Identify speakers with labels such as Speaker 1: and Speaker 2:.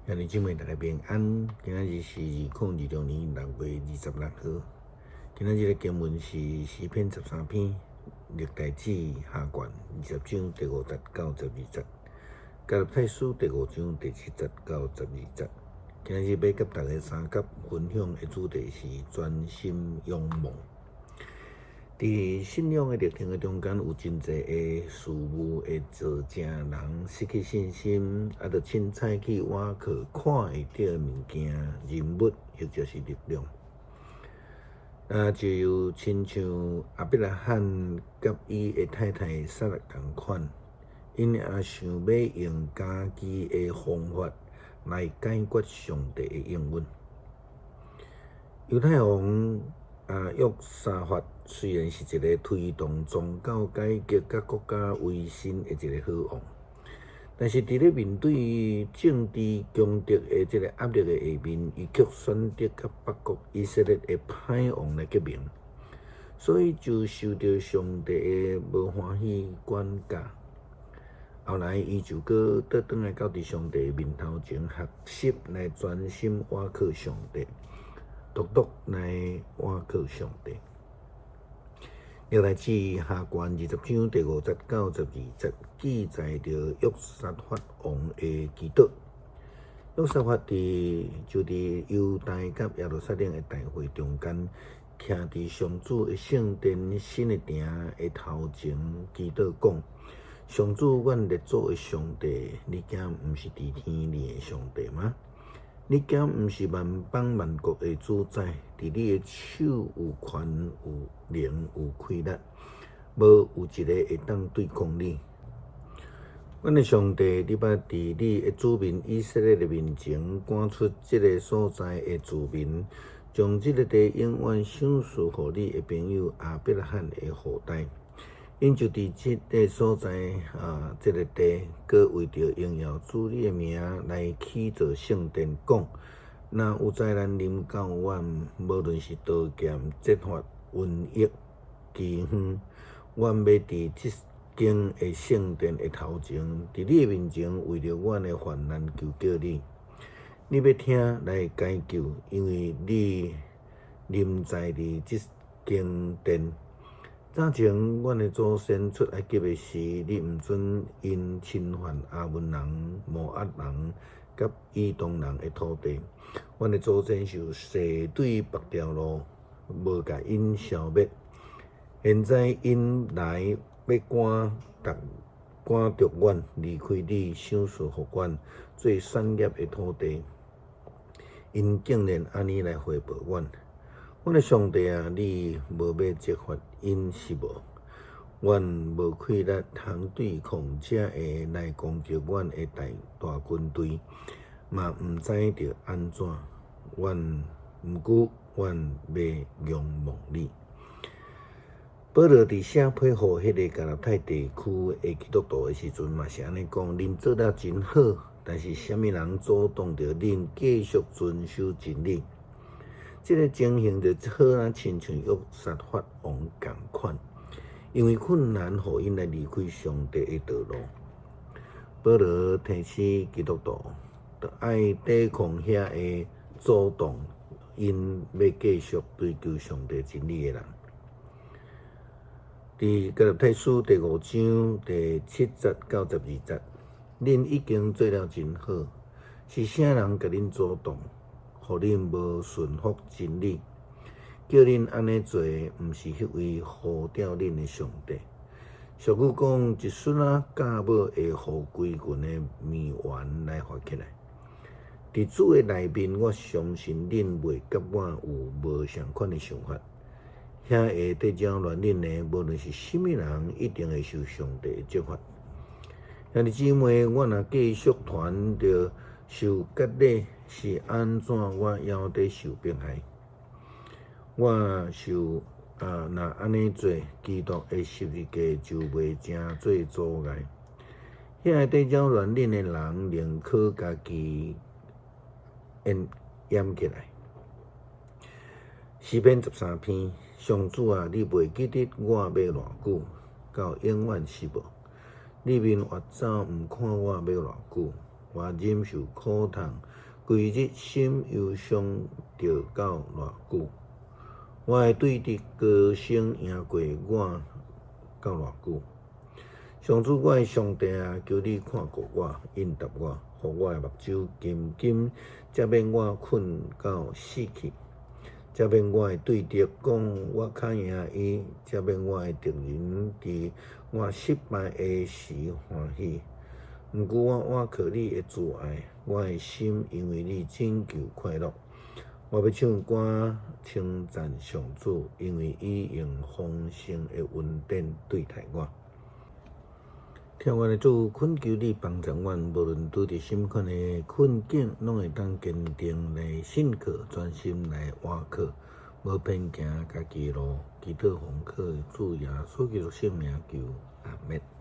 Speaker 1: 兄弟姊妹，大家平安。今仔日是2026年6月26号。今仔日的经文是诗篇13篇，历代志下卷20章第5节到12节，加勒太书第5章第7节到12节。今仔日要甲大家三角分享的主题是专心仰望。伫信仰的历程的中间，有真侪个事物会造成人失去信心，就凊彩去倚靠看会到物件、人物或者是力量。就亲像亚伯拉罕甲伊的太太撒拉同款，因也想要用家己的方法来解决上帝的应允。犹太王约沙法虽然是一个推动宗教改革甲国家维新的一个好王，但是伫咧面对政治强敌的这个压力的下面，伊却选择甲北国以色列的歹王来结盟，所以就受到上帝的无欢喜管教。后来伊就搁倒转来到伫上帝面头前学习来专心倚靠上帝，独来倚靠上帝。历代志下卷20章第5节到12节记载着约沙法王的祈祷。约沙法伫犹大甲耶路撒冷的大会中间，徛伫上主的圣殿新的城的头前祈祷讲：上主，阮列祖的上帝，你竟毋是伫天里的上帝吗？你竟毋是万邦万国的主宰？伫你的手有权有能有气力，无有一个会当对抗你。阮的上帝，你捌伫你的子民以色列的面前赶出这个所在的子民，将这个地永远赏赐予你的朋友亚伯拉罕的后代。因就伫这个所在这个地，搁为着荣耀主你的名来起造圣殿，讲：若有灾难临到阮，无论是刀剑、折法、瘟疫、饥荒，阮要伫这间的圣殿的头前，伫你的面前，为着阮的患难求叫你。你要听来解救，因为你临在伫这间殿。早前，阮的祖先出埃及的时，你毋准因侵犯亚扪人、摩押人甲以东人的土地。阮的祖先就誓对别条路，无甲因消灭。现在因来要赶逐阮离开你赏赐予阮最产业的土地，因竟然安尼来回报阮。阮的上帝啊，你无要责罚因是无？阮无气力通对抗这会来攻击阮的大军队，嘛毋知着安怎。毋过阮要仰望你。保罗伫写批予迄个加勒泰地区的基督徒的时阵，嘛是安尼讲：恁做了真好，但是啥物人阻挡着恁继续遵守真理？这个情形就好亲像约沙法王同款，因为困难，互因来离开上帝的道路。保罗提醒基督徒，着爱抵抗遐个阻挡因要继续追求上帝真理的人。伫加勒太书第5章第7节到12节，恁已经做了真好，是啥人甲恁阻挡？互恁无顺服真理，叫恁安尼做，毋是迄位呼召恁的上帝。俗语讲：一孙嫁某会互规群的面丸来发起来。伫主的内面，我相信恁袂甲我有无相款的想法。遐会得奖乱恁的，无论是甚物人，一定会受上帝的责罚。兄弟姊妹，我若继续传着受割礼是安怎？我还得受迫害。我受若安尼做，基督的十字架就袂成做阻碍。遐得扰乱恁的人，宁可家己掩起来。诗篇13篇，上主啊，你袂记得我要偌久，到永远是无？你面越走，毋看我要偌久？我忍受苦痛，规日心忧伤着到偌久？我的对敌高声赢过我到偌久？上主，我的上帝啊，求你看顾我，应答我，互我的目睭金金，才免我困到死去，才免我的对敌讲我较赢伊，才免我的敌人伫我失败的时欢喜。毋过我倚靠你的慈爱，我的心因为你拯救快乐。我要唱歌称赞上主，因为伊用丰盛的恩典对待我。听我的主，恳求你帮助阮，无论拄着什款的困境，拢会当坚定来信靠，专心来倚靠，无偏行家己路。祈祷奉靠主耶稣基督圣名求，阿们。